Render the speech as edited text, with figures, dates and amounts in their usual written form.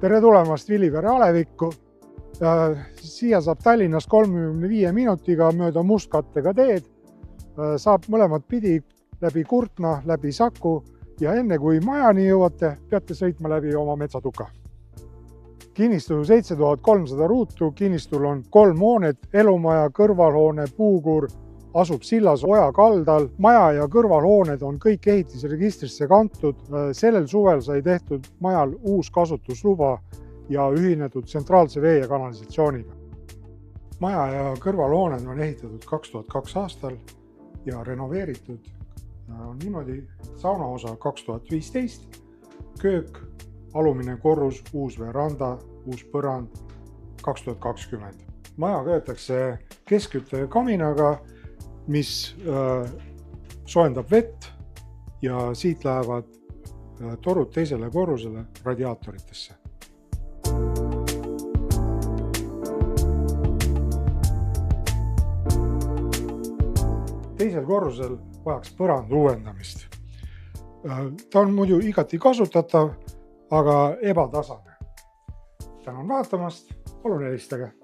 Tere tulemast Vilivere alevikku. Siia saab Tallinnast 35 minutiga mööda mustkattega teed. Saab mõlemat pidi läbi Kurtna, läbi Saku ja enne kui majani jõuate, peate sõitma läbi oma metsatuka. Kinnistul 7300 ruutu, kinnistul on 3 hoonet, elumaja, kõrvalhoone, puukuur, asub sillas oja kaldal. Maja ja kõrvalhooned on kõik ehitisregistrisse kantud. Sellel suvel sai tehtud majal uus kasutusluba ja ühinetud tsentraalse vee- ja kanalisatsiooniga. Maja ja kõrvalhooned on ehitatud 2002 aastal ja renoveeritud on niimoodi: saunaosa 2015, köök, alumine korrus, uus veranda, uus põrand 2020. Maja köetakse keskkütte kaminaga, mis soojendab vett ja siit lähevad torud teisele korrusele radiaatoritesse. Teisel korrusel vajaks põrandu uuendamist. Ta on muidu igati kasutatav, aga ebatasane. Tänan vaatamast, palun helistage!